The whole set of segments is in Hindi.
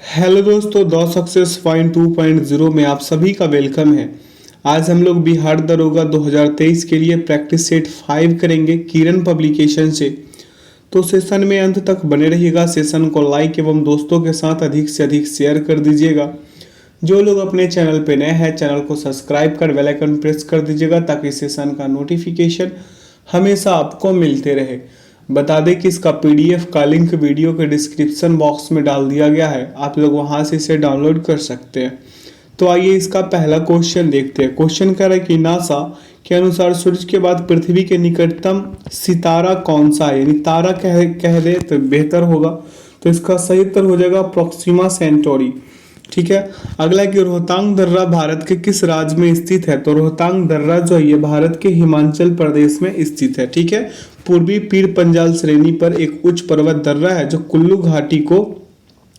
हेलो दोस्तों, द सक्सेस फाइन 2.0 में आप सभी का वेलकम है। आज हम लोग बिहार दरोगा 2023 के लिए प्रैक्टिस सेट 5 करेंगे किरण पब्लिकेशन से। तो सेशन में अंत तक बने रहिएगा। सेशन को लाइक एवं दोस्तों के साथ अधिक से अधिक शेयर कर दीजिएगा। जो लोग अपने चैनल पे नए हैं, चैनल को सब्सक्राइब कर बेल आइकन प्रेस कर दीजिएगा ताकि सेशन का नोटिफिकेशन हमेशा आपको मिलते रहे। बता दें कि इसका पीडीएफ का लिंक वीडियो के डिस्क्रिप्शन बॉक्स में डाल दिया गया है, आप लोग वहां से इसे डाउनलोड कर सकते हैं। तो आइए इसका पहला क्वेश्चन देखते हैं। क्वेश्चन कह रहा है कि नासा के अनुसार सूर्य के बाद पृथ्वी के निकटतम सितारा कौन सा है, यानी तारा कह दे तो बेहतर होगा। तो इसका सही उत्तर हो जाएगा प्रोक्सिमा सेंटोरी। ठीक है। अगला कि रोहतांग दर्रा भारत के किस राज्य में स्थित है। तो रोहतांग दर्रा जो है ये भारत के हिमाचल प्रदेश में स्थित है। ठीक है। पूर्वी पीर पंजाल श्रेणी पर एक उच्च पर्वत दर्रा है जो कुल्लू घाटी को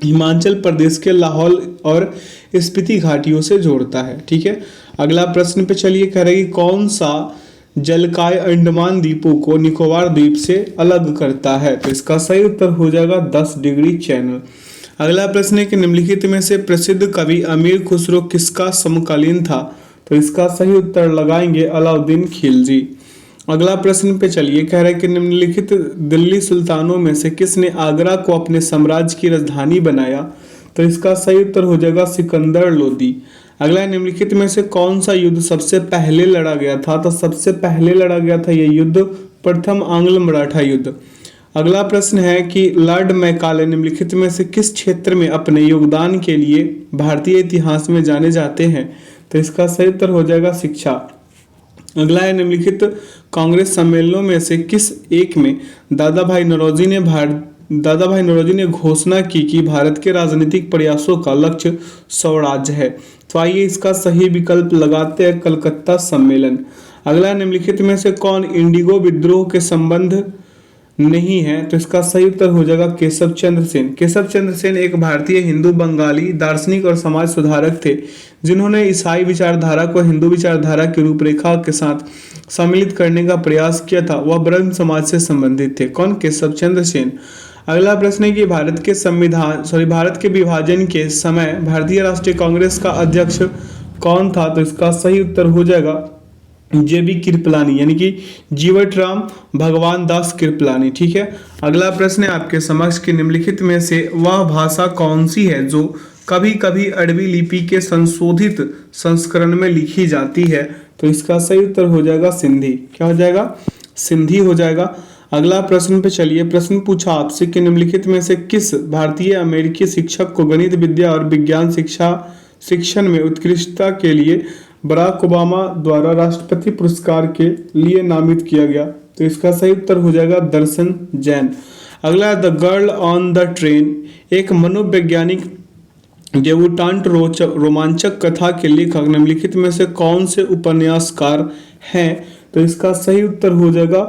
हिमाचल प्रदेश के लाहौल और स्पीति घाटियों से जोड़ता है। ठीक है। अगला प्रश्न पे चलिए, कह रहे कि कौन सा जलकाय अंडमान द्वीपों को निकोबार द्वीप से अलग करता है। तो इसका सही उत्तर हो जाएगा 10 डिग्री चैनल। अगला प्रश्न है कि निम्नलिखित में से प्रसिद्ध कवि अमीर खुसरो किसका समकालीन था। तो इसका सही उत्तर लगाएंगे अलाउद्दीन खिलजी। अगला प्रश्न पे चलिए, कह रहा है कि निम्नलिखित दिल्ली सुल्तानों में से किसने आगरा को अपने साम्राज्य की राजधानी बनाया। तो इसका सही उत्तर हो जाएगा सिकंदर लोदी। अगला, निम्नलिखित में से कौन सा युद्ध सबसे पहले लड़ा गया था। तो सबसे पहले लड़ा गया था यह युद्ध प्रथम आंग्ल मराठा युद्ध। अगला प्रश्न है कि लॉर्ड मैकाले निम्नलिखित में से किस क्षेत्र में अपने योगदान के लिए भारतीय इतिहास में जाने जाते हैं। तो इसका सही उत्तर हो जाएगा शिक्षा। अगला है, निम्नलिखित कांग्रेस सम्मेलनों में से किस एक में दादा भाई नौरोजी ने घोषणा की कि भारत के राजनीतिक प्रयासों का लक्ष्य स्वराज्य है। तो आइए इसका सही विकल्प लगाते हैं कलकत्ता सम्मेलन। अगला, निम्नलिखित में से कौन इंडिगो विद्रोह के संबंध नहीं है। तो इसका सही उत्तर हो जाएगा केशव चंद्र सेन। केशव चंद्र सेन एक भारतीय हिंदू बंगाली दार्शनिक और समाज सुधारक थे जिन्होंने ईसाई विचारधारा को हिंदू विचारधारा की रूपरेखा के साथ सम्मिलित करने का प्रयास किया था। वह ब्रह्म समाज से संबंधित थे। कौन? केशव चंद्र सेन। अगला प्रश्न है कि भारत के विभाजन के समय भारतीय राष्ट्रीय कांग्रेस का अध्यक्ष कौन था। तो इसका सही उत्तर हो जाएगा जेबी कृपलानी, यानी कि जीवट राम भगवान दास कृपलानी। ठीक है। अगला प्रश्न है आपके समक्ष कि निम्नलिखित में से वह भाषा कौन सी है जो कभी कभी अरबी लिपि के संशोधित संस्करण में लिखी जाती है। तो इसका सही उत्तर हो जाएगा सिंधी। क्या हो जाएगा? सिंधी हो जाएगा। अगला प्रश्न पे चलिए। प्रश्न पूछा आपसे कि निम्नलिखित में से किस भारतीय अमेरिकी शिक्षक को गणित विद्या और विज्ञान शिक्षण में उत्कृष्टता के लिए बराक ओबामा द्वारा राष्ट्रपति पुरस्कार के लिए नामित किया गया। तो इसका सही उत्तर हो जाएगा दर्शन जैन। अगला, the girl on the train एक मनोवैज्ञानिक डेब्यूटांट रोमांचक कथा के लेखक निम्नलिखित में से कौन से उपन्यासकार हैं। तो इसका सही उत्तर हो जाएगा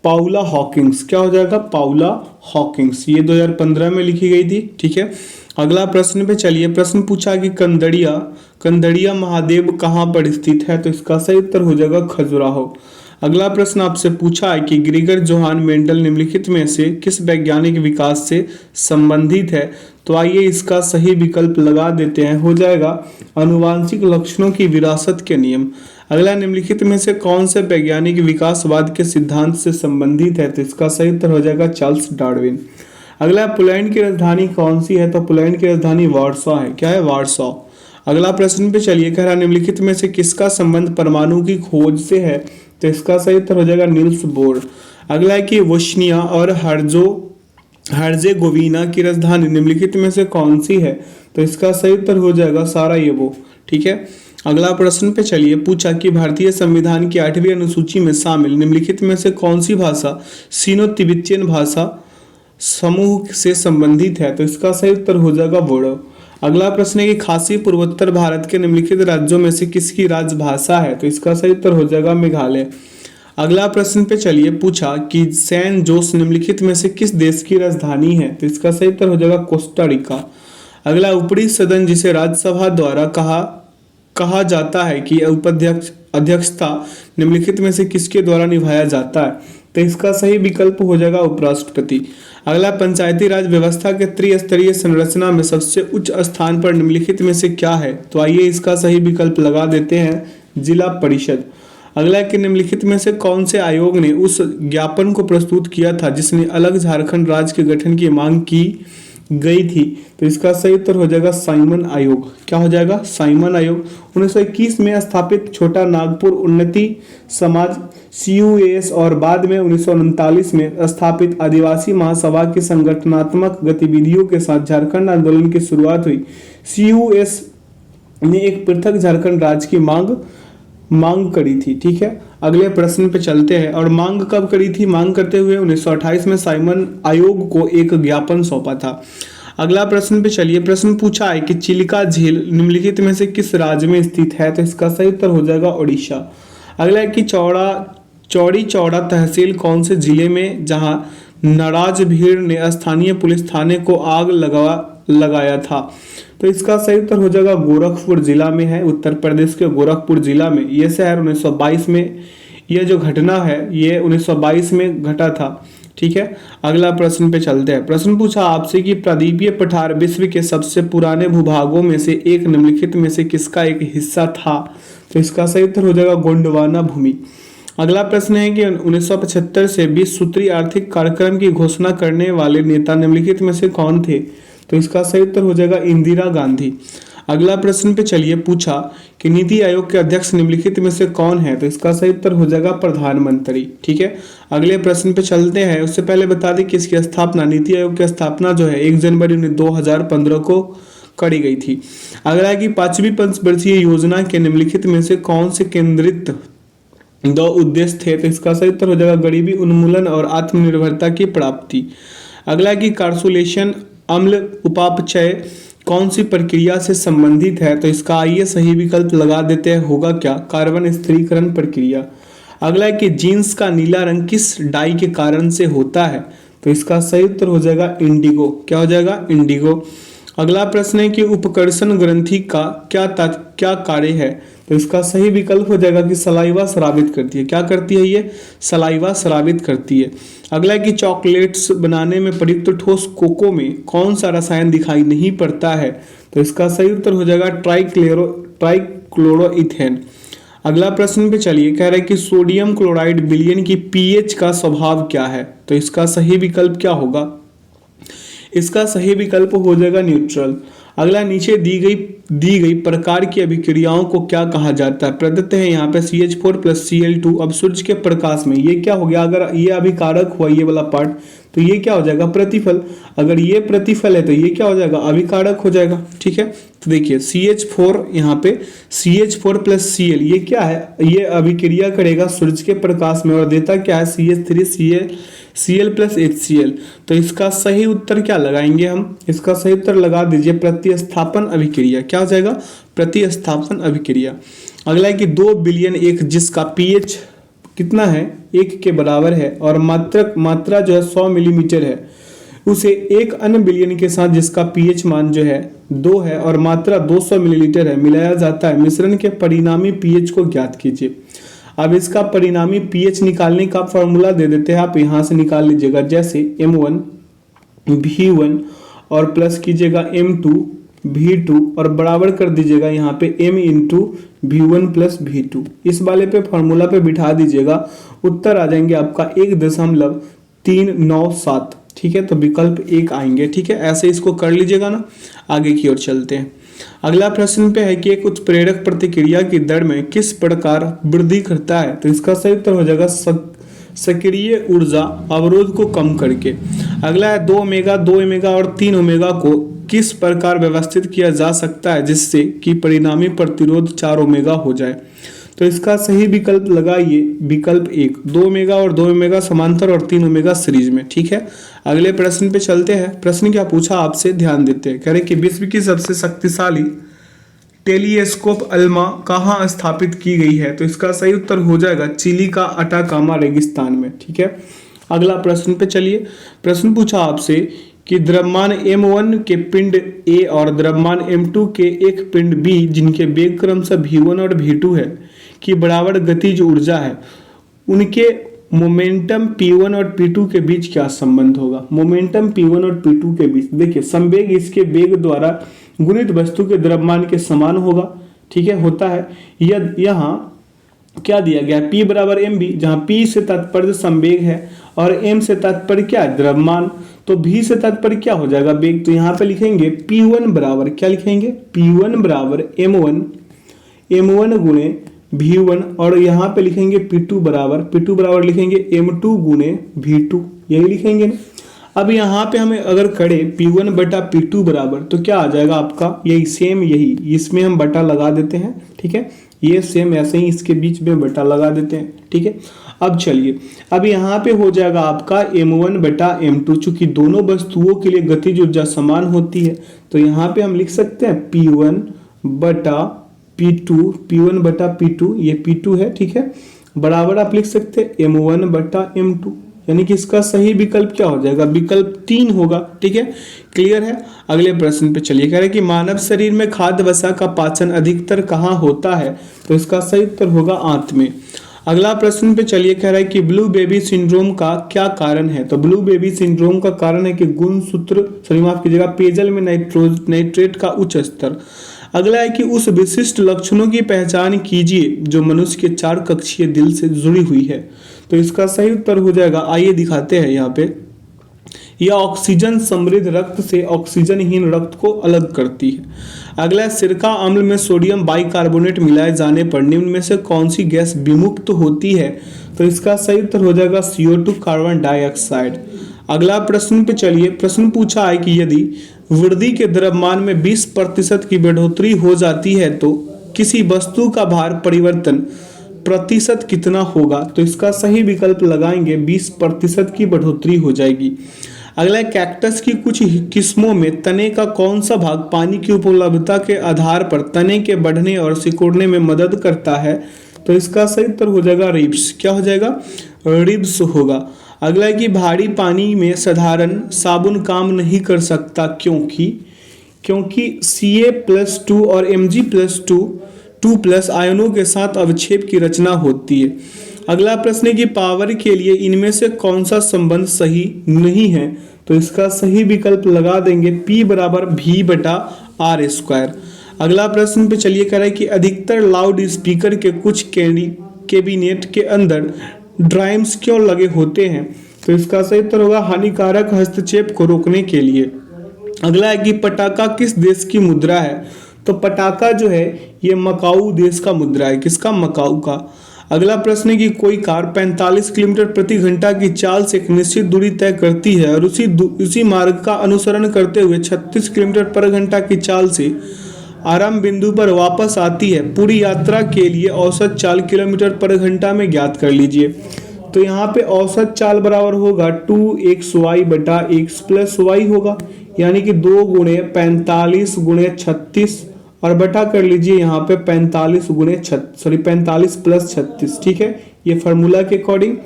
पाउला हॉकिंग्स। क्या हो जाएगा? Paula Hawkings. ये 2015 में लिखी गई थी। ठीक है। अगला प्रश्न पे चलिए। प्रश्न पूछा कि कंदड़िया महादेव कहाँ पर स्थित है। तो इसका सही उत्तर हो जाएगा खजुराहो। अगला प्रश्न आपसे पूछा है कि ग्रीगर जोहान मेंडल निम्नलिखित में से किस वैज्ञानिक विकास से संबंधित है। तो आइए इसका सही विकल्प लगा देते हैं, हो जाएगा आनुवांशिक लक्षणों की विरासत के नियम। अगला, निम्नलिखित में से कौन से वैज्ञानिक विकासवाद के सिद्धांत से संबंधित है। तो इसका सही उत्तर हो जाएगा चार्ल्स डार्विन। अगला, पोलैंड की राजधानी कौन सी है। तो पोलैंड की राजधानी वार्सो है। क्या है? वार्सो। अगला प्रश्न पे चलिए, कह रहा निम्नलिखित में से किसका संबंध परमाणु की खोज से है। तो इसका सही उत्तर हो जाएगा नील्स बोर। अगला है कि बोस्निया और हर्जेगोविना की राजधानी निम्नलिखित में से कौन सी है। तो इसका सही उत्तर हो जाएगा सारायेवो। ठीक है। अगला प्रश्न पे चलिए। पूछा कि भारतीय संविधान की 8वीं अनुसूची में शामिल निम्नलिखित में से कौन सी भाषा सीनो तिब्बतियन भाषा समूह से संबंधित है। तो इसका सही उत्तर हो जाएगा बोडो। अगला प्रश्न है कि खासी पूर्वोत्तर भारत के निम्नलिखित राज्यों में से किसकी राजभाषा है। तो इसका सही उत्तर हो जाएगा मेघालय। अगला प्रश्न पे चलिए। पूछा कि सैन जोस निम्नलिखित में से किस देश की राजधानी है। तो इसका सही उत्तर हो जाएगा कोस्टा रिका। अगला, ऊपरी सदन जिसे राज्यसभा द्वारा कहा जाता है कि अध्यक्षता निम्नलिखित में से किसके द्वारा निभाया जाता है। तो इसका सही विकल्प हो जाएगा उपराष्ट्रपति। अगला, पंचायती राज व्यवस्था के त्रिस्तरीय संरचना में सबसे उच्च स्थान पर निम्नलिखित में से क्या है? तो आइए इसका सही विकल्प लगा देते हैं, जिला परिषद। अगला, कि निम्नलिखित में से कौन से आयोग ने उस ज्ञापन को प्रस्तुत किया था जिसने अलग झारखंड राज्य के गठन की मांग की गई थी? तो इसका सही उत्तर हो जाएगा साइमन आयोग। क्या हो जाएगा? साइमन आयोग। 1921 में स्थापित छोटा नागपुर उन्नति समाज CUAS और बाद में 1939 में स्थापित आदिवासी महासभा की संगठनात्मक गतिविधियों के साथ झारखंड आंदोलन की शुरुआत हुई। CUAS ने एक पृथक झारखंड राज्य की मांग करी थी। ठीक है, अगले प्रश्न पे चलते हैं। और मांग कब करी थी? मांग करते हुए 1928 में साइमन आयोग को एक ज्ञापन सौंपा था। अगला प्रश्न पे चलिए। प्रश्न पूछा है कि चिलिका झील निम्नलिखित में से किस राज्य में स्थित है? तो इसका सही उत्तर हो जाएगा उड़ीसा। अगला है कि चौड़ी चौड़ा तहसील कौन से जिले में, जहां नाराज भीड़ ने स्थानीय पुलिस थाने को आग लगाया था? तो इसका सही उत्तर हो जाएगा गोरखपुर जिला में है, उत्तर प्रदेश के गोरखपुर जिला में। यह शहर 1922 में, यह जो घटना है ये 1922 में घटा था। ठीक है, अगला प्रश्न पे चलते हैं। प्रश्न पूछा आपसे कि प्रादीपीय पठार विश्व के सबसे पुराने भूभागों में से एक निम्नलिखित में से किसका एक हिस्सा था? तो इसका सही उत्तर हो जाएगा गोंडवाना भूमि। अगला प्रश्न है कि 1975 से 20 सूत्री आर्थिक कार्यक्रम की घोषणा करने वाले नेता निम्नलिखित में से कौन थे? तो इसका सही उत्तर हो जाएगा इंदिरा गांधी। अगला प्रश्न पे चलिए। पूछा कि नीति आयोग के अध्यक्ष निम्नलिखित में से कौन है? तो इसका सही उत्तर हो जाएगा प्रधानमंत्री। ठीक है, अगले प्रश्न पे चलते हैं। उससे पहले बता दें कि इसकी स्थापना, नीति आयोग की स्थापना जो है 1 जनवरी 2015 को करी गई थी। अगला है कि 5वीं पंचवर्षीय योजना के निम्नलिखित में से कौन से केंद्रित 2 उद्देश्य थे? तो इसका सही उत्तर हो जाएगा गरीबी उन्मूलन और आत्मनिर्भरता की प्राप्ति। अगला है कि कार्सुलेशन अम्ल उपापचय कौन सी प्रक्रिया से संबंधित है? तो इसका आइए सही विकल्प लगा देते हैं, होगा क्या? कार्बन स्थिरीकरण प्रक्रिया। अगला है कि जीन्स का नीला रंग किस डाई के कारण से होता है? तो इसका सही उत्तर हो जाएगा इंडिगो। क्या हो जाएगा? इंडिगो। अगला प्रश्न है कि उपकर्षण ग्रंथि का क्या कार्य है? तो इसका सही विकल्प हो जाएगा कि सलाइवा स्रावित करती है। क्या करती है ये? सलाइवा स्रावित करती है। अगला है कि चॉकलेट्स बनाने में प्रयुक्त ठोस कोको में कौन सा रसायन दिखाई नहीं पड़ता है? तो इसका सही उत्तर हो जाएगा ट्राइक्लोरोइथेन। अगला प्रश्न पे चलिए। कह रहा है कि सोडियम क्लोराइड विलयन की pH का स्वभाव क्या है? तो इसका सही विकल्प क्या होगा? इसका सही विकल्प हो जाएगा न्यूट्रल। अगला, नीचे दी गई प्रकार की अभिक्रियाओं को क्या कहा जाता है? प्रदत्त है यहाँ पे CH4 + Cl2। अब सूर्य के प्रकाश में ये क्या हो गया? अगर ये अभिकारक हुआ ये वाला पार्ट, तो ये क्या हो जाएगा? प्रतिफल। अगर ये प्रतिफल है तो ये क्या हो जाएगा? अभिकारक हो जाएगा। ठीक है, तो देखिए CH4 यहाँ पे CH4 + Cl, ये क्या है? ये अभिक्रिया करेगा सूर्य के प्रकाश में और देता क्या है? CH3Cl + HCl। तो इसका सही उत्तर क्या लगाएंगे हम? इसका सही उत्तर लगा दीजिए प्रतिस्थापन अभिक्रिया। क्या हो जाएगा? प्रतिस्थापन अभिक्रिया। अगला है कि 2 बिलियन एक जिसका pH कितना है? 1 के बराबर है और मात्रा जो है 100 मिलीमीटर है, उसे एक अन्य बिलियन के साथ जिसका pH मान जो है 2 है और मात्रा 200 मिलीलीटर है मिलाया जाता है। मिश्रण के परिणामी pH को ज्ञात कीजिए। अब इसका परिणामी pH निकालने का फॉर्मूला दे देते हैं, आप यहाँ से निकाल लीजिएगा। जैसे M1 V1 और प्लस कीजिएगा M2 V2 और बराबर कर दीजिएगा यहाँ पे M × V1 + V2। इस वाले पे फॉर्मूला पे बिठा दीजिएगा, उत्तर आ जाएंगे आपका 1.397। ठीक है, तो विकल्प 1 आएंगे। ठीक है, ऐसे इसको कर लीजिएगा ना। आगे की ओर चलते हैं। अगला प्रश्न पे है कि एक उत्प्रेरक प्रतिक्रिया की दर में किस प्रकार वृद्धि करता है? तो इसका सही उत्तर हो जाएगा सक्रिय ऊर्जा अवरोध को कम करके। अगला है 2 ओमेगा और 3 ओमेगा को किस प्रकार व्यवस्थित किया जा सकता है जिससे कि परिणामी प्रतिरोध 4 ओमेगा हो जाए? तो इसका सही विकल्प लगाइए, विकल्प 1। 2 ओमेगा और 2 ओमेगा समांतर और 3 ओमेगा सीरीज में। ठीक है, अगले प्रश्न पे चलते हैं। प्रश्न क्या पूछा आपसे, ध्यान देते हैं। कह रहे कि विश्व की सबसे शक्तिशाली टेलीस्कोप अल्मा कहाँ स्थापित की गई है? तो इसका सही उत्तर हो जाएगा चिली का अटाकामा रेगिस्तान में। ठीक है, अगला प्रश्न पे चलिए। प्रश्न पूछा आपसे कि द्रव्यमान M1 के पिंड A और द्रव्यमान M2 के एक पिंड B जिनके वेग क्रमशः V1 और V2 है की बराबर गतिज ऊर्जा है, उनके मोमेंटम P1 और P2 के बीच क्या संबंध होगा। मोमेंटम P1 और P2 के बीच, देखिए संवेग इसके वेग द्वारा गुणित वस्तु के द्रव्यमान के समान होगा, ठीक है, होता है। यहाँ क्या दिया गया, P बराबर mv, जहाँ P से तात्पर्य संवेग है और m से तात्पर्य क्या है, द्रव्यमान। तो v से तात्पर्य क्या हो जाएगा, वेग। तो यहाँ पे लिखेंगे P1 बराबर क्या लिखेंगे, P1 बराबर m1 गुणे v1, और यहाँ पे लिखेंगे P2 बराबर लिखेंगे m2 गुणे v2, यही लिखेंगे ना। अब यहाँ पे हमें अगर करें P1 बटा P2 बराबर, तो क्या आ जाएगा आपका, यही सेम, यही इसमें हम बटा लगा देते हैं, ठीक है, ये सेम ऐसे ही इसके बीच में बटा लगा देते हैं, ठीक है। अब चलिए, अब यहाँ पे हो जाएगा आपका m1 बटा m2, चूंकि दोनों वस्तुओं के लिए गतिज ऊर्जा समान होती है, तो यहाँ पे हम लिख सकते हैं P1 बटा P2, ये P2 है, ठीक है, बराबर आप लिख सकते हैं m1 बटा m2, यानी कि इसका सही विकल्प क्या हो जाएगा, विकल्प 3 होगा, ठीक है, क्लियर है। अगले प्रश्न पे चलिए, कह रहे हैं कि मानव शरीर में खाद्य वसा का पाचन अधिकतर कहाँ होता है, तो इसका सही उत्तर होगा आंत में। अगला प्रश्न पे चलिए, कह रहा है कि ब्लू बेबी सिंड्रोम का क्या कारण है, तो ब्लू बेबी सिंड्रोम का कारण है कि माफ कीजिएगा, पेयजल में नाइट्रेट का उच्च स्तर। अगला है कि उस विशिष्ट लक्षणों की पहचान कीजिए जो मनुष्य के 4 कक्षीय दिल से जुड़ी हुई है, तो इसका सही उत्तर हो जाएगा, आइए दिखाते हैं यहाँ पे, यह ऑक्सीजन समृद्ध रक्त से ऑक्सीजनहीन रक्त को अलग करती है। अगला, सिरका अम्ल में सोडियम बाइकार्बोनेट मिलाए जाने पर निम्न में से कौन सी गैस विमुक्त होती है, तो इसका सही उत्तर हो जाएगा CO2 कार्बन डाइऑक्साइड। अगला प्रश्न पे चलिए, प्रश्न पूछा है कि यदि वृद्धि के द्रव्यमान में 20% की बढ़ोतरी हो जाती है तो किसी वस्तु का भार परिवर्तन प्रतिशत कितना होगा, तो इसका सही विकल्प लगाएंगे 20% की बढ़ोतरी हो जाएगी। अगला, कैक्टस की कुछ किस्मों में तने का कौन सा भाग पानी की उपलब्धता के आधार पर तने के बढ़ने और सिकुड़ने में मदद करता है, तो इसका सही उत्तर हो जाएगा रिब्स, क्या हो जाएगा, रिब्स होगा। अगला है कि भारी पानी में साधारण साबुन काम नहीं कर सकता, क्योंकि Ca+2 और Mg+2 आयनों के साथ अवक्षेप की रचना होती है। अगला प्रश्न है कि पावर के लिए इनमें से कौन सा संबंध सही नहीं है, तो इसका सही विकल्प लगा देंगे P बराबर V बटा R²। अगला प्रश्न पे चलिए, कह रहा है कि अधिकतर लाउड स्पीकर के कुछ कैबिनेट के अंदर ड्राइम्स क्यों लगे होते हैं, तो इसका सही उत्तर होगा हानिकारक हस्तक्षेप को रोकने के लिए। अगला है कि पटाखा किस देश की मुद्रा है, तो पटाखा जो है ये मकाऊ देश का मुद्रा है, किसका, मकाऊ का। अगला प्रश्न है कि कोई कार 45 किलोमीटर प्रति घंटा की चाल से एक निश्चित दूरी तय करती है और उसी मार्ग का अनुसरण करते हुए 36 किलोमीटर पर घंटा की चाल से आरंभ बिंदु पर वापस आती है। पूरी यात्रा के लिए औसत चाल किलोमीटर पर घंटा में ज्ञात कर लीजिए। तो यहाँ पे औसत चाल बराबर होगा 2xy बटा x प्लस y होगा, यानी कि 2 गुणे 45 गुणे 36 और बटा कर लीजिए यहाँ पे 45 प्लस 36, ठीक है, ये फार्मूला के अकॉर्डिंग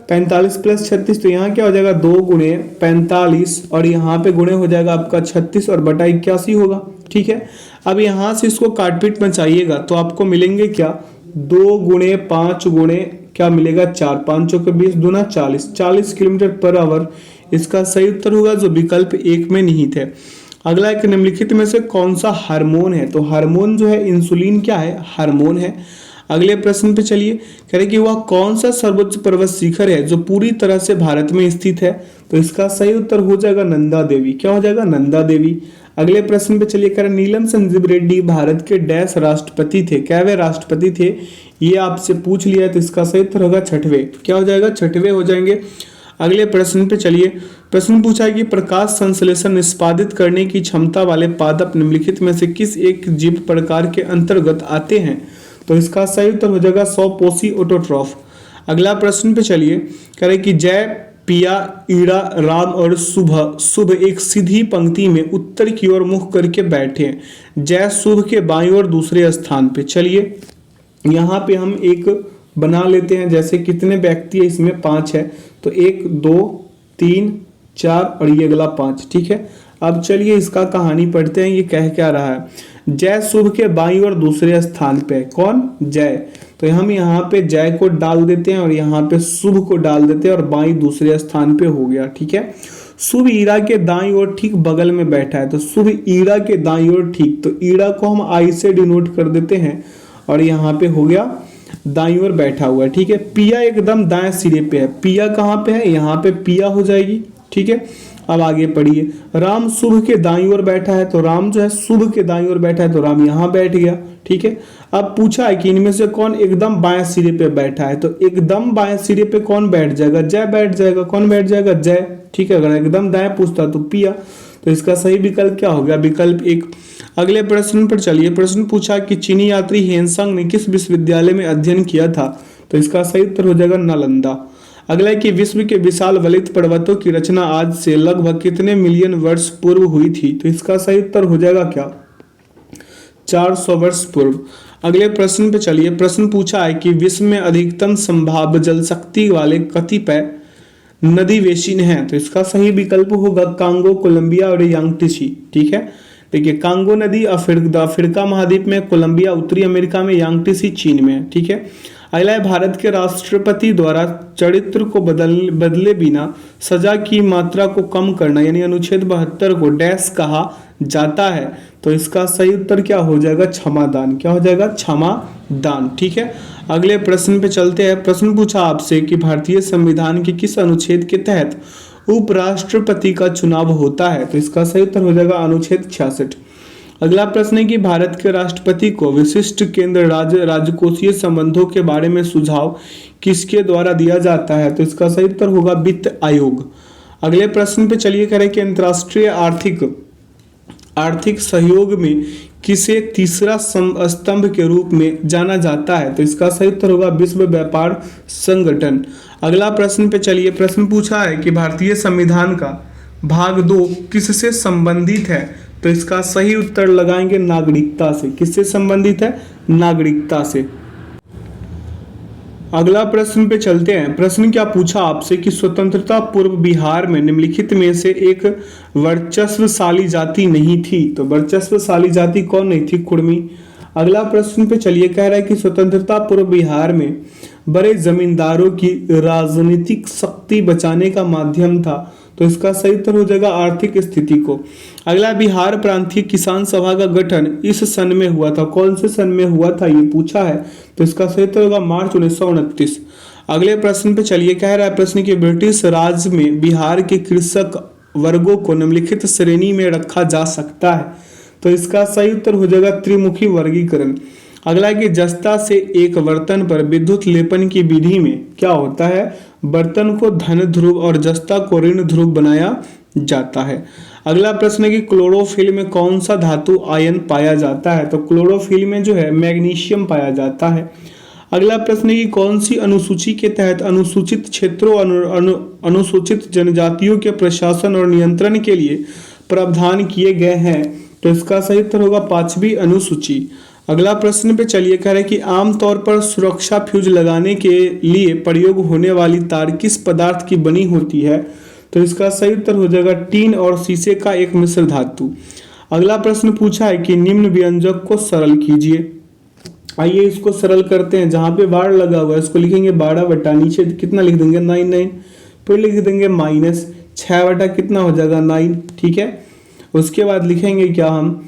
45 प्लस 36, तो यहाँ क्या हो जाएगा 2 गुणे 45 और यहाँ पे गुणे हो जाएगा आपका 36 और बटा 81 होगा, ठीक है। अब यहाँ से इसको काटपीट में चाहिएगा तो आपको मिलेंगे क्या, 2 गुणे 5 गुणे क्या मिलेगा 4, 5 के 20 दूना 40 किलोमीटर पर आवर, इसका सही उत्तर होगा जो विकल्प 1 में निहित है। अगला एक निम्नलिखित में से कौन सा हार्मोन है, तो हार्मोन जो है इंसुलिन क्या है, हार्मोन है। अगले प्रश्न पे चलिए, कह रहे कि वह कौन सा सर्वोच्च पर्वत शिखर है जो पूरी तरह से भारत में स्थित है, तो इसका सही उत्तर हो जाएगा नंदा देवी, क्या हो जाएगा, नंदा देवी। अगले प्रश्न पे चलिए, कह रहे नीलम संजीव रेड्डी भारत के डैश राष्ट्रपति थे, कैवे राष्ट्रपति थे, ये आपसे पूछ लिया, तो इसका सही उत्तर होगा 6वें, क्या हो जाएगा, 6वें हो जाएंगे। अगले प्रश्न पे चलिए, प्रश्न पूछा है कि प्रकाश संश्लेषण निष्पादित करने की क्षमता वाले पादप निम्नलिखित में से किस एक जीव प्रकार के अंतर्गत आते हैं, तो इसका सही उत्तर हो जाएगा स्वपोषी ऑटोट्रॉफ। अगला प्रश्न पे चलिए, कह रहे कि जय, पिया, ईड़ा, राम और शुभ एक सीधी पंक्ति में उत्तर की ओर मुख करके बैठे हैं। जय शुभ के बाईं ओर दूसरे स्थान पे। चलिए यहाँ पे हम एक बना लेते हैं, जैसे कितने व्यक्ति है इसमें, 5 है, तो 1 2 3 4 और ये अगला 5, ठीक है। अब चलिए इसका कहानी पढ़ते हैं, ये कह क्या रहा है। जय शुभ के बाईं और दूसरे स्थान पे कौन, जय, तो हम यहाँ पे जय को डाल देते हैं और यहाँ पे शुभ को डाल देते हैं और बाईं दूसरे स्थान पे हो गया, ठीक है। शुभ ईड़ा के दाईं ओर ठीक बगल में बैठा है, तो शुभ ईड़ा के दाईं ओर ठीक, तो ईड़ा को हम आई से डिनोट कर देते हैं और यहाँ पे हो गया दाईं ओर बैठा हुआ है, ठीक है। पिया एकदम दाएं सिरे पे है, पिया कहाँ पे है, यहाँ पे पिया हो जाएगी, ठीक है। अब आगे पढ़िए, राम शुभ के दाईं ओर बैठा है, तो राम जो है शुभ के दाईं ओर बैठा है, तो राम यहाँ बैठ गया, ठीक है। अब पूछा है कि इनमें से कौन एकदम बाएं सिरे पे बैठा है, तो एकदम बाएं सिरे पे कौन बैठ जाएगा, जय बैठ जाएगा, कौन बैठ जाएगा, जय, ठीक है। अगर एकदम दाएं पूछता तो पिया, तो इसका सही विकल्प क्या हो गया, विकल्प एक। अगले प्रश्न पर चलिए, प्रश्न पूछा कि चीनी यात्री हेनसंग ने किस विश्वविद्यालय में अध्ययन किया था, तो इसका सही उत्तर हो जाएगा नालंदा। अगला है कि विश्व के विशाल वलित पर्वतों की रचना आज से लगभग कितने मिलियन वर्ष पूर्व हुई थी, तो इसका सही उत्तर हो जाएगा क्या, 400 वर्ष पूर्व। अगले प्रश्न पे चलिए, प्रश्न पूछा है कि विश्व में अधिकतम संभाव्य जल शक्ति वाले कतिपय नदी बेसिन है, तो इसका सही विकल्प होगा कांगो, कोलंबिया और यांगटीसी, ठीक है। देखिए कांगो नदी अफ्रीका महाद्वीप में, कोलंबिया उत्तरी अमेरिका में, यांगटीसी चीन में, ठीक है। अगला है भारत के राष्ट्रपति द्वारा चरित्र को बदले बिना सजा की मात्रा को कम करना यानी अनुच्छेद 72 को डैश कहा जाता है, तो इसका सही उत्तर क्या हो जाएगा, क्षमादान, क्या हो जाएगा, क्षमादान, ठीक है। अगले प्रश्न पे चलते हैं, प्रश्न पूछा आपसे कि भारतीय संविधान के किस अनुच्छेद के तहत उपराष्ट्रपति का चुनाव होता है, तो इसका सही उत्तर हो जाएगा अनुच्छेद 66। अगला प्रश्न है कि भारत के राष्ट्रपति को विशिष्ट केंद्र राजकोषीय संबंधों के बारे में सुझाव किसके द्वारा दिया जाता है, तो इसका सही उत्तर होगा वित्त आयोग। अगले प्रश्न पे चलिए, करें कि अंतरराष्ट्रीय आर्थिक सहयोग में किसे तीसरा स्तंभ के रूप में जाना जाता है, तो इसका सही उत्तर होगा विश्व व्यापार संगठन। अगला प्रश्न पे चलिए, प्रश्न पूछा है कि भारतीय संविधान का भाग 2 किससे संबंधित है, तो इसका सही उत्तर लगाएंगे नागरिकता से। किससे संबंधित है, नागरिकता से। अगला प्रश्न पे चलते हैं, प्रश्न क्या पूछा आपसे कि स्वतंत्रता पूर्व बिहार में निम्नलिखित में से एक वर्चस्वशाली जाति नहीं थी, तो वर्चस्वशाली जाति कौन नहीं थी, कुर्मी। अगला प्रश्न पे चलिए, कह रहा है कि स्वतंत्रता पूर्व बिहार में बड़े जमींदारों की राजनीतिक शक्ति बचाने का माध्यम था, तो इसका सही उत्तर हो जाएगा आर्थिक स्थिति को। अगला, बिहार प्रांतीय किसान सभा का गठन इस सन में हुआ था, कौन से सन में हुआ था ये पूछा है, तो इसका सही उत्तर होगा मार्च 1929। अगले प्रश्न पे चलिए, कह रहा है प्रश्न कि ब्रिटिश राज में बिहार के कृषक वर्गों को निम्नलिखित श्रेणी में रखा जा सकता है, तो इसका सही उत्तर हो जाएगा त्रिमुखी वर्गीकरण। अगला कि जस्ता से एक बर्तन पर विद्युत लेपन की विधि में क्या होता है, बर्तन को धन ध्रुव और जस्ता को ऋण ध्रुव बनाया जाता है। अगला प्रश्न है कि क्लोरोफिल में कौन सा धातु आयन पाया जाता है, तो क्लोरोफिल में जो है मैग्नीशियम पाया जाता है। अगला प्रश्न है कि कौन सी अनुसूची के तहत अनुसूचित क्षेत्रों अनुसूचित जनजातियों के प्रशासन और नियंत्रण के लिए प्रावधान किए गए हैं, तो इसका सही उत्तर होगा 5वीं अनुसूची। अगला प्रश्न पे चलिए, कह रहे हैं कि आमतौर पर सुरक्षा फ्यूज लगाने के लिए प्रयोग होने वाली तार किस पदार्थ की बनी होती है, तो इसका सही उत्तर हो जाएगा टीन और शीशे का एक मिश्र धातु। अगला प्रश्न पूछा है कि निम्न व्यंजक को सरल कीजिए। आइए इसको सरल करते हैं, जहां पे बार लगा हुआ है इसको लिखेंगे 12 बटा नीचे कितना लिख देंगे 9, फिर लिख देंगे माइनस 6 बटा कितना हो जाएगा 9, ठीक है। उसके बाद लिखेंगे क्या हम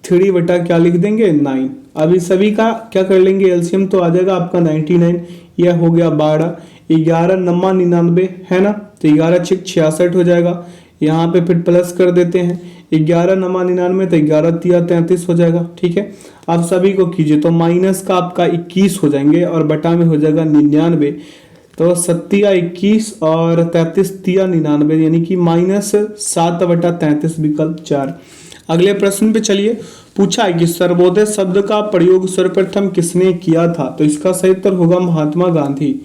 3 बटा क्या लिख देंगे 9। अभी सभी का क्या कर लेंगे एलसीएम, तो आ जाएगा आपका 99, यह हो गया 12, 11 9 99 है ना, तो 11 6 66 हो जाएगा। यहाँ पे फिर प्लस कर देते हैं 11 9 99, तो 11 3 33 हो जाएगा, ठीक है। आप सभी को कीजिए तो माइनस का आपका 21 हो जाएंगे और बटा में हो जाएगा 99, तो 7 21 और 33 99 यानी कि -7 बटा 33 विकल्प 4। अगले प्रश्न पे चलिए, पूछा है कि सर्वोदय शब्द का प्रयोग सर्वप्रथम किसने किया था, तो इसका सही उत्तर होगा महात्मा गांधी।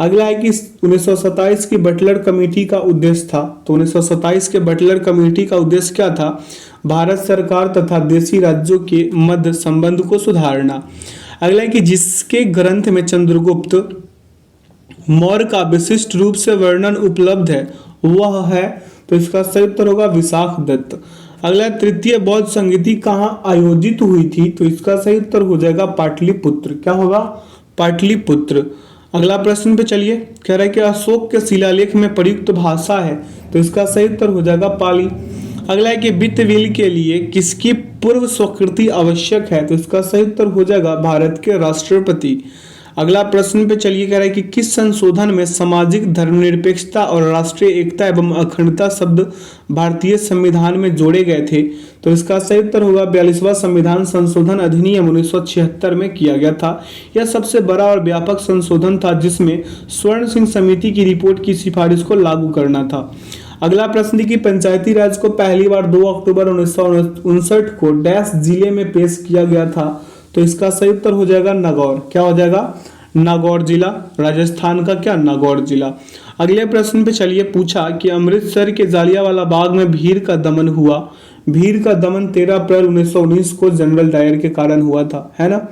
अगला है कि 1927 की बटलर कमेटी का उद्देश्य था, तो 1927 के बटलर कमेटी का उद्देश्य क्या था, भारत सरकार तथा देशी राज्यों के मध्य संबंध को सुधारना। अगला है कि जिसके ग्रंथ में चंद्रगुप्त मौर्य का विशिष्ट रूप से वर्णन उपलब्ध है वह है, तो इसका सही उत्तर होगा विशाख दत्त। अगला, तृतीय बौद्ध संगीति कहाँ आयोजित हुई थी? तो इसका सही उत्तर हो जाएगा पाटलिपुत्र। क्या होगा? पाटलिपुत्र। अगला प्रश्न पे चलिए, कह रहा है कि अशोक के शिलालेख में प्रयुक्त भाषा है, तो इसका सही उत्तर हो जाएगा पाली। अगला है कि वित्त बिल के लिए किसकी पूर्व स्वीकृति आवश्यक है? तो इसका सही उत्तर हो जाएगा भारत के राष्ट्रपति। अगला प्रश्न पे चलिए, कह रहा है कि किस संशोधन में सामाजिक धर्मनिरपेक्षता और राष्ट्रीय एकता एवं अखंडता शब्द भारतीय संविधान में जोड़े गए थे? तो इसका सही उत्तर होगा 42वां संविधान संशोधन अधिनियम 1976 में किया गया था। यह सबसे बड़ा और व्यापक संशोधन था जिसमें स्वर्ण सिंह समिति की रिपोर्ट की सिफारिश को लागू करना था। अगला प्रश्न की पंचायती राज को पहली बार 2 अक्टूबर 1959 को डैश जिले में पेश किया गया था? तो इसका सही उत्तर हो जाएगा नागौर। क्या हो जाएगा? नागौर जिला, राजस्थान का क्या? नागौर जिला। अगले प्रश्न पे चलिए, पूछा कि अमृतसर के जालियांवाला बाग में भीड़ का दमन हुआ। भीड़ का दमन 13 अप्रैल 1919 को जनरल डायर के कारण हुआ था, है ना।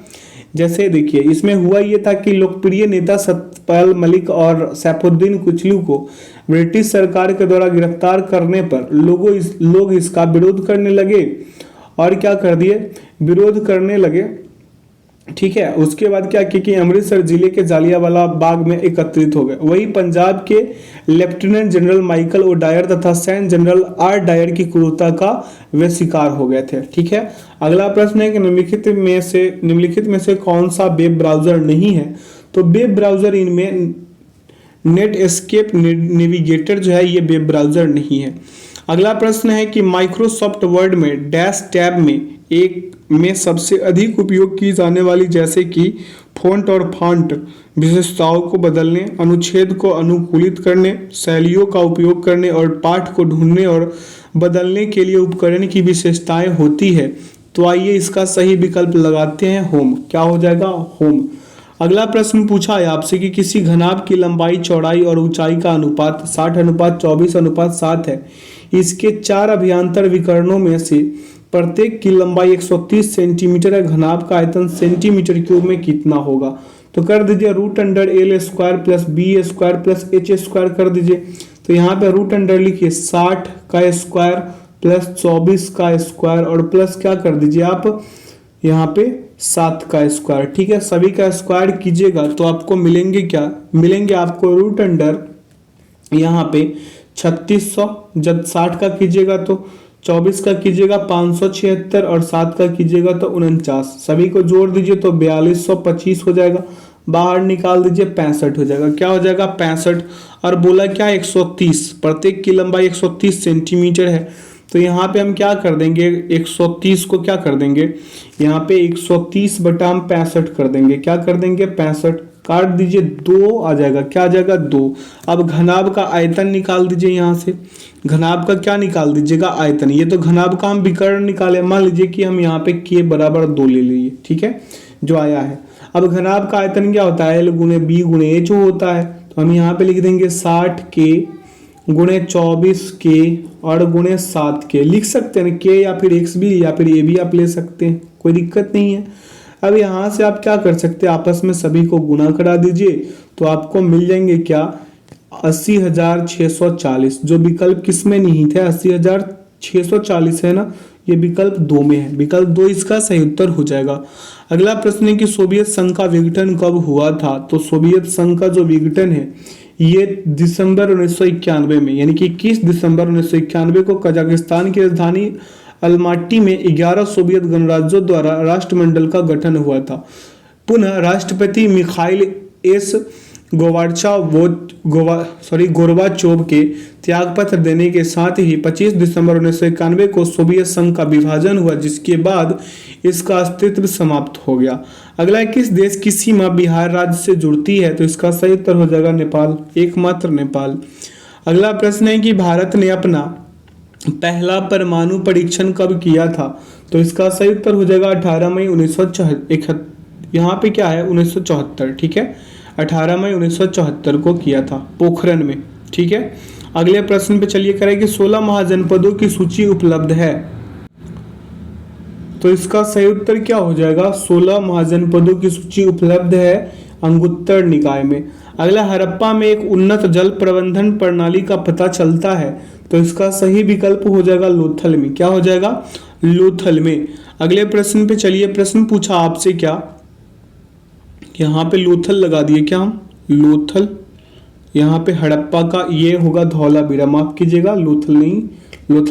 जैसे देखिए, इसमें हुआ ये था कि लोकप्रिय नेता सत्यपाल मलिक और सैफुद्दीन कुचलू को ब्रिटिश सरकार के द्वारा गिरफ्तार करने पर लोग इसका विरोध करने लगे और क्या कर दिए? विरोध करने लगे। ठीक है, उसके बाद क्या किया कि अमृतसर जिले के जालियांवाला बाग में एकत्रित हो गए। वही पंजाब के lieutenant general Michael O'Dwyer तथा सैन्य जनरल आर डायर की क्रूरता का वे शिकार हो गए थे। ठीक है, अगला प्रश्न है कि निम्नलिखित में से कौन सा वेब ब्राउजर नहीं है? तो वेब ब्राउजर इनमें नेट एस्केप नेविगेटर जो है ये वेब ब्राउजर नहीं है। अगला प्रश्न है कि माइक्रोसॉफ्ट वर्ड में डैश टैब में सबसे अधिक उपयोग की जाने वाली जैसे कि फ़ॉन्ट और फॉन्ट विशेषताओं को बदलने, अनुच्छेद को अनुकूलित करने, शैलियों का उपयोग करने और पाठ को ढूंढने और बदलने के लिए उपकरण की विशेषताएं होती है। तो आइए इसका सही विकल्प लगाते हैं, होम। क्या हो जाएगा? होम। अगला प्रश्न पूछा है आपसे कि किसी घनाभ की लंबाई, चौड़ाई और ऊंचाई का अनुपात 60:24:7 है। इसके 4 अभियांतर विकर्णों में से प्रत्येक की लंबाई 130 सेंटीमीटर है। घनाभ का आयतन सेंटीमीटर क्यूब में कितना होगा? तो कर दीजिए √L² plus B² plus H² कर दीजिए। तो यहाँ पे √, लिखिए 60 का स्क्वायर प्लस 24 का स्क्वायर और प्लस क्या कर दीजिए आप यहाँ पे 7 का स्क्वायर। ठीक है, सभी का स्क्वायर कीजिएगा तो आपको मिलेंगे क्या? मिलेंगे आपको √, यहाँ पे 3600, जब 60 का कीजिएगा तो 24 का कीजिएगा 576 और 7 का कीजिएगा तो 49। सभी को जोड़ दीजिए तो 4225 हो जाएगा। बाहर निकाल दीजिए 65 हो जाएगा। क्या हो जाएगा? 65। और बोला क्या? 130। प्रत्येक की लंबाई 130 सेंटीमीटर है। तो यहाँ पे हम क्या कर देंगे? 130 को क्या कर देंगे? यहाँ पे 130 बटा हम 65 कर देंगे। क्या कर देंगे? 65। काट दीजिए, 2 आ जाएगा। क्या आ जाएगा? 2। अब घनाभ का आयतन निकाल दीजिए। यहाँ से घनाभ का क्या निकाल दीजिएगा? आयतन। ये तो घनाभ का हम विकर्ण निकाले। मान लीजिए कि हम यहाँ पे k बराबर 2 ले लीजिए। ठीक है, जो आया है। अब घनाभ का आयतन क्या होता है? L गुणे B गुणे H होता है। तो हम यहाँ पे लिख देंगे 60k गुणे 24k और गुणे 7k। लिख सकते हैं k या फिर x भी या फिर a भी आप ले सकते हैं, कोई दिक्कत नहीं है। अब यहाँ से आप क्या कर सकते हैं? आपस में सभी को गुणा करा दीजिए तो आपको मिल जाएंगे क्या? 80,640। जो विकल्प किस में नहीं थे? 80,640 है ना, ये विकल्प 2 में है। विकल्प 2 इसका सही उत्तर हो जाएगा। अगला प्रश्न है कि सोवियत संघ का विघटन कब हुआ था? तो सोवियत संघ का जो विघटन है ये दिसंबर 1991 में, यानी कि 21 दिसंबर 1991 को कजाकिस्तान की राजधानी अलमाटी में 11 सोवियत गणराज्यों द्वारा राष्ट्रमंडल का गठन हुआ था। पुनः राष्ट्रपति मिखाइल एस गोर्बाचोव के त्यागपत्र देने के साथ ही 25 दिसंबर 1991 को सोवियत संघ का विभाजन हुआ, जिसके बाद इसका अस्तित्व समाप्त हो गया। अगला, किस देश की सीमा बिहार राज्य से जुड़ती है? तो इसका सही उत्तर हो जाएगा नेपाल, एकमात्र नेपाल। अगला प्रश्न है कि भारत ने अपना पहला परमाणु परीक्षण कब किया था? तो इसका सही उत्तर हो जाएगा 18 मई 1974। यहाँ पे क्या है? 1974। ठीक है, 18 मई 1974 को किया था पोखरण में। ठीक है, अगले प्रश्न पे चलिए करें कि 16 महाजनपदों की सूची उपलब्ध है। तो इसका सही उत्तर क्या हो जाएगा? 16 महाजनपदों की सूची उपलब्ध है अंगुत्तर निकाय में। अगला, हड़प्पा में एक उन्नत जल प्रबंधन प्रणाली का पता चलता है, तो इसका सही विकल्प हो जाएगा लोथल में। क्या हो जाएगा? लोथल में। अगले प्रश्न पे चलिए। प्रश्न पूछा आपसे क्या, यहाँ पे लोथल लगा दिए क्या हम, लोथल। यहाँ पे हड़प्पा का ये होगा धौलावीरा, माफ कीजिएगा, लोथल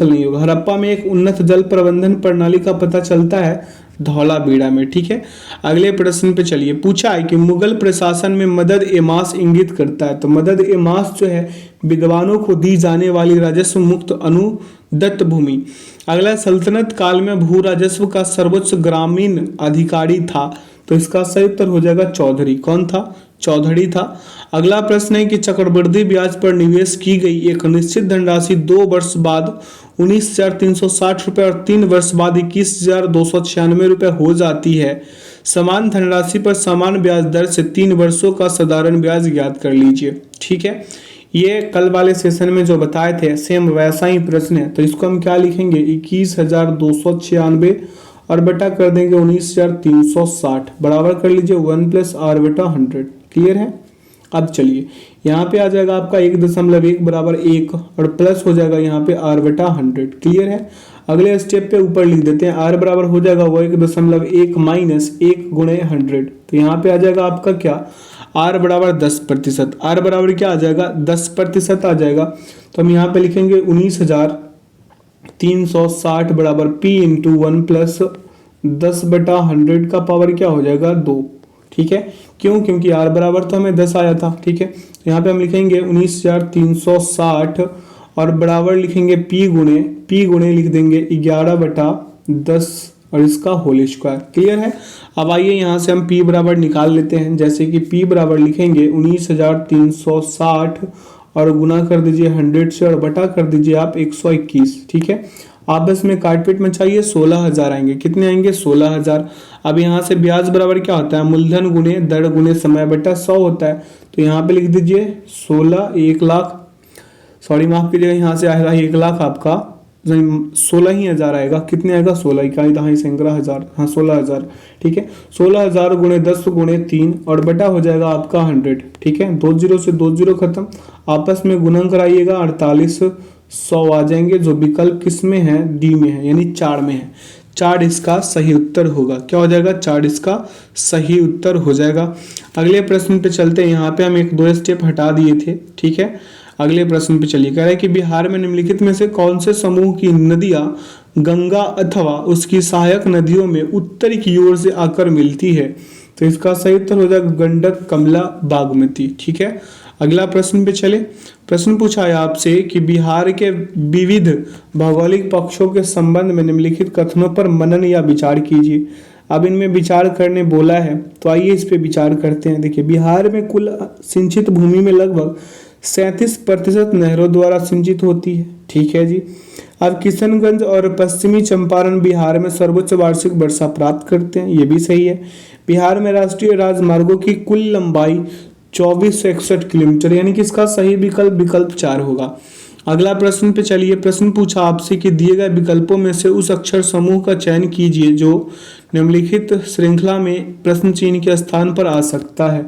नहीं होगा। हड़प्पा में एक उन्नत जल प्रबंधन प्रणाली का पता चलता है धौलावीरा में। ठीक है, अगले प्रश्न पे चलिए। पूछा है कि मुगल प्रशासन में मदद ए मास इंगित करता है, तो मदद ए मास जो है विद्वानों को दी जाने वाली राजस्व मुक्त अनुदत्त भूमि। अगला, सल्तनत काल में भू राजस्व का सर्वोच्च ग्रामीण अधिकारी था, तो इसका सही उत्तर हो जाएगा चौधरी। कौन था? चौधरी था। अगला प्रश्न है कि चक्रवृद्धि ब्याज पर निवेश की गई एक निश्चित धनराशि 2 वर्ष बाद 19,360 रुपये और 3 वर्ष बाद 21,296 रुपये हो जाती है। समान धनराशि पर समान ब्याज दर से 3 वर्षों का साधारण ब्याज ज्ञात कर लीजिए। ठीक है, ये कल वाले सेशन में जो बताए थे सेम वैसा ही प्रश्न है, तो इसको हम क्या लिखेंगे, 21,296 और बटा कर देंगे 19,360, बराबर कर लीजिए 1 + r/100। क्लियर है? अब चलिए, यहाँ पे आ जाएगा आपका 1.1 बराबर 1 और प्लस हो जाएगा यहाँ पे r/100। क्लियर है? अगले स्टेप पे ऊपर लिख देते हैं, r बराबर हो जाएगा वो 1.1 माइनस 1 × 100, तो यहाँ पे आ जाएगा आपका क्या, r बराबर 10%। r बराबर क्या आ जाएगा, 10% आ जाएगा। तो हम यहाँ पे लिखेंगे 19,360 बराबर p × 1 + 10/100 का पावर क्या हो जाएगा, 2। ठीक है, क्यों? क्योंकि r बराबर तो हमें 10 आया था। ठीक है, यहाँ पे हम लिखेंगे 19,360 और बराबर लिखेंगे p गुणे लिख देंगे 11/10 और इसका होल स्क्वायर। क्लियर है? अब आइए यहाँ से हम p बराबर निकाल लेते हैं। जैसे कि p बराबर लिखेंगे 19,360 और गुना कर दीजिए 100 से और बटा कर दीजिए आप 121। ठीक है, आपस में काटपीट में चाहिए 16,000 आएंगे। कितने आएंगे? 16,000। अब यहाँ से ब्याज बराबर क्या होता है, मूलधन गुणे दर गुणे समय बटा 100 होता है, तो यहाँ पे लिख दीजिए 16, 1 लाख, सॉरी माफ कीजिएगा, यहाँ से आएगा 1 लाख आपका 16 ही हज़ार आएगा। कितने आएगा? 16 इकाई दहाई सैकड़ा हज़ार, हाँ 16,000। ठीक है, 16,000 × 10 × 3 और बटा हो जाएगा आपका 100। ठीक है, 2 0 से 2 0 खत्म, आपस में गुणा कराइएगा 48,100 आ जाएंगे, जो विकल्प किस में है, डी में है, यानी 4 में है। 4 इसका सही उत्तर होगा। क्या हो जाएगा? 4 इसका सही उत्तर हो जाएगा। अगले प्रश्न पे चलते हैं। यहाँ पे हम 1-2 स्टेप हटा दिए थे। ठीक है, अगले प्रश्न पे चलिए। कह रहा है कि बिहार में निम्नलिखित में से कौन से समूह की नदियां गंगा अथवा उसकी सहायक नदियों में उत्तर की ओर से आकर मिलती है, तो इसका सही उत्तर हो जाएगा गंडक, कमला, बागमती। ठीक है, अगला प्रश्न पे चले। प्रश्न पूछा है आपसे कि बिहार के विविध भौगोलिक पक्षों के संबंध में निम्नलिखित कथनों पर मनन या विचार कीजिए। अब इनमें विचार करने बोला है, तो आइए इस पे विचार करते हैं। देखिए, बिहार में कुल सिंचित भूमि में लगभग 37% नहरों द्वारा सिंचित होती है। ठीक है जी। अब किशनगंज और पश्चिमी चंपारण बिहार में सर्वोच्च वार्षिक वर्षा प्राप्त करते हैं, ये भी सही है। बिहार में राष्ट्रीय राजमार्गों की कुल लंबाई 2461 किलोमीटर, यानी कि इसका सही विकल्प 4 होगा। अगला प्रश्न पे चलिए। प्रश्न पूछा आपसे कि दिए गए विकल्पों में से उस अक्षर समूह का चयन कीजिए जो निम्नलिखित श्रृंखला में प्रश्न चिन्ह के स्थान पर आ सकता है।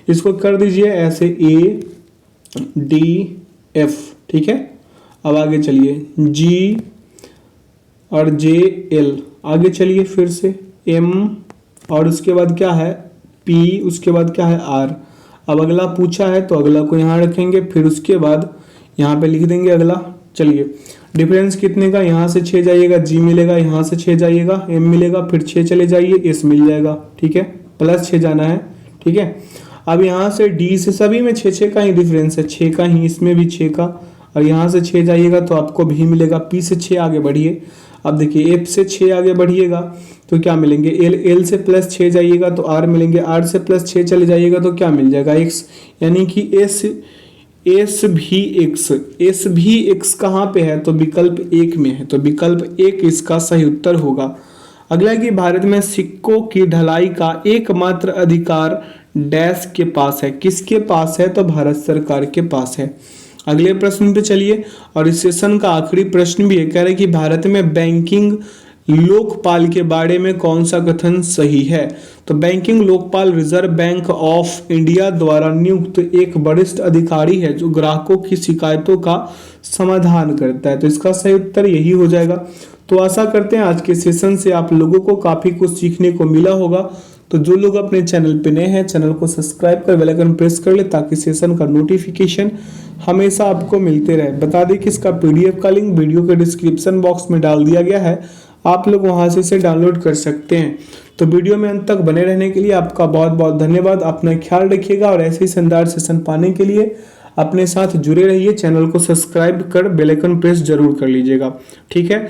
इसको कर दीजिए ऐसे A-D-F। ठीक है, अब आगे चलिए G और J-L, आगे चलिए फिर से M और उसके बाद क्या है P, उसके बाद क्या है R। अब अगला पूछा है तो अगला को यहाँ रखेंगे, फिर उसके बाद यहाँ पे लिख देंगे अगला। चलिए, डिफरेंस कितने का, यहाँ से 6 जाइएगा, G मिलेगा, यहाँ से 6 जाइएगा, M मिलेगा, फिर 6 चले जाइए, S मिल जाएगा। ठीक है, प्लस 6 जाना है। ठीक है, अब यहाँ से D से सभी में 6 का ही डिफरेंस है, 6 का ही, इसमें भी 6 का, और यहाँ से 6 जाइएगा तो आपको भी मिलेगा। P से 6 आगे बढ़िए। अब देखिए F से 6 आगे बढ़िएगा तो क्या मिलेंगे, L से प्लस 6 जाइएगा तो R मिलेंगे, R से प्लस 6 चले जाइएगा तो क्या मिल जाएगा, X, यानी कि S भी X कहाँ पे है, तो विकल्प 1 में है, तो विकल्प 1 इसका सही उत्तर होगा। अगला कि भारत में सिक्कों की ढलाई का एकमात्र अधिकार डैश के पास है, किसके पास है, तो भारत सरकार के पास है। अगले प्रश्न पे चलिए, और इस सेशन का आखिरी प्रश्न भी है। कह रहे कि भारत में बैंकिंग लोकपाल के बारे में कौन सा कथन सही है? तो banking Lokpal reserve bank of India द्वारा नियुक्त एक वरिष्ठ अधिकारी है जो ग्राहकों की शिकायतों का समाधान करता है। तो इसका सही उत्तर यही हो जाएगा। तो आशा करते हैं आज के सेशन से आप लोगों को काफी कुछ सीखने को मिला होगा। तो जो लोग अपने चैनल पे नए हैं, चैनल को सब्सक्राइब कर बेल आइकन प्रेस कर ले ताकि सेशन का नोटिफिकेशन हमेशा आपको मिलते रहे। बता दें कि इसका पीडीएफ का लिंक वीडियो के डिस्क्रिप्शन बॉक्स में डाल दिया गया है, आप लोग वहां से इसे डाउनलोड कर सकते हैं। तो वीडियो में अंत तक बने रहने के लिए आपका बहुत बहुत धन्यवाद। अपना ख्याल रखिएगा और ऐसे ही शानदार सेशन पाने के लिए अपने साथ जुड़े रहिए। चैनल को सब्सक्राइब कर बेल आइकन प्रेस जरूर कर लीजिएगा। ठीक है,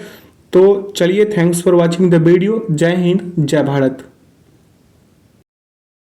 तो चलिए, thanks for watching the video. जय हिंद, जय भारत।